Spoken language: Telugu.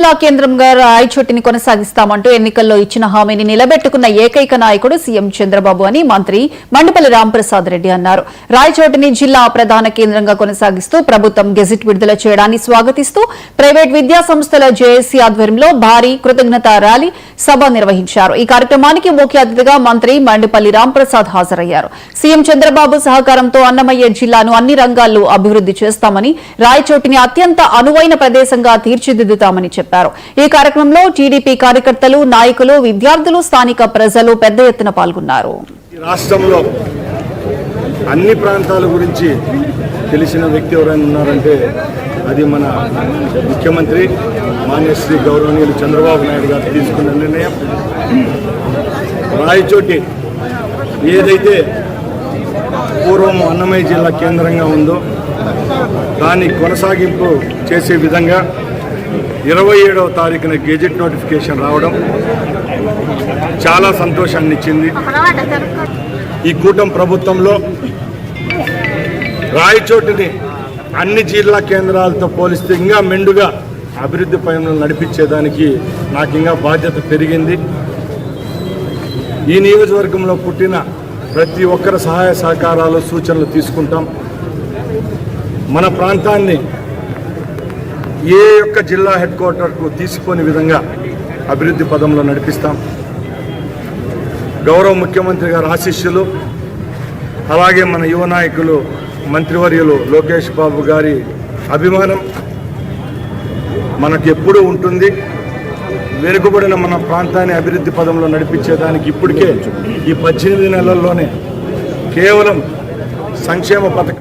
జిల్లా కేంద్రంగా రాయచోటిని కొనసాగిస్తామంటూ ఎన్నికల్లో ఇచ్చిన హామీని నిలబెట్టుకున్న ఏకైక నాయకుడు సీఎం చంద్రబాబు అని మంత్రి మండపల్లి రాంప్రసాద్ రెడ్డి అన్నారు. రాయచోటిని జిల్లా ప్రధాన కేంద్రంగా కొనసాగిస్తూ ప్రభుత్వం గెజిట్ విడుదల చేయడాన్ని స్వాగతిస్తూ ప్రైవేట్ విద్యా సంస్థల జేఏసీ ఆధ్వర్యంలో భారీ కృతజ్ఞతా ర్యాలీ సభ నిర్వహించారు. ఈ కార్యక్రమానికి ముఖ్య అతిథిగా మంత్రి మండపల్లి రాంప్రసాద్ హాజరయ్యారు. సీఎం చంద్రబాబు సహకారంతో అన్నమయ్య జిల్లాను అన్ని రంగాల్లో అభివృద్ది చేస్తామని, రాయచోటిని అత్యంత అనువైన ప్రదేశంగా తీర్చిదిద్దుతామని చెప్పారు. ఈ కార్యక్రమంలో టీడీపీ కార్యకర్తలు, నాయకులు, విద్యార్థులు, స్థానిక ప్రజలు పెద్ద ఎత్తున పాల్గొన్నారు. రాష్ట్రంలో అన్ని ప్రాంతాల గురించి తెలిసిన వ్యక్తి ఎవరైనా ఉన్నారంటే అది మన ముఖ్యమంత్రి మాన్యశ్రీ గౌరవనీయులు చంద్రబాబు నాయుడు గారు తీసుకున్న నిర్ణయం. రాయచోటి ఏదైతే పూర్వం అన్నమయ్య జిల్లా కేంద్రంగా ఉందో దాన్ని కొనసాగింపు చేసే విధంగా 27వ తారీఖున గెజెట్ నోటిఫికేషన్ రావడం చాలా సంతోషాన్ని ఇచ్చింది. ఈ కూటమి ప్రభుత్వంలో రాయచోటిని అన్ని జిల్లా కేంద్రాలతో పోలిస్తే ఇంకా మెండుగా అభివృద్ధి పనులు నడిపించేదానికి నాకు ఇంకా బాధ్యత పెరిగింది. ఈ నియోజకవర్గంలో పుట్టిన ప్రతి ఒక్కరి సహాయ సహకారాలు, సూచనలు తీసుకుంటాం. మన ప్రాంతాన్ని ఏ యొక్క జిల్లా హెడ్ క్వార్టర్కు తీసుకునే విధంగా అభివృద్ధి పదంలో నడిపిస్తాం. గౌరవ ముఖ్యమంత్రి గారి ఆశీస్సులు, అలాగే మన యువ నాయకులు మంత్రివర్యులు లోకేష్ బాబు గారి అభిమానం మనకు ఎప్పుడూ ఉంటుంది. వెనుకబడిన మన ప్రాంతాన్ని అభివృద్ధి పదంలో నడిపించేదానికి ఇప్పటికే ఈ 18 నెలల్లోనే కేవలం సంక్షేమ పథకాలు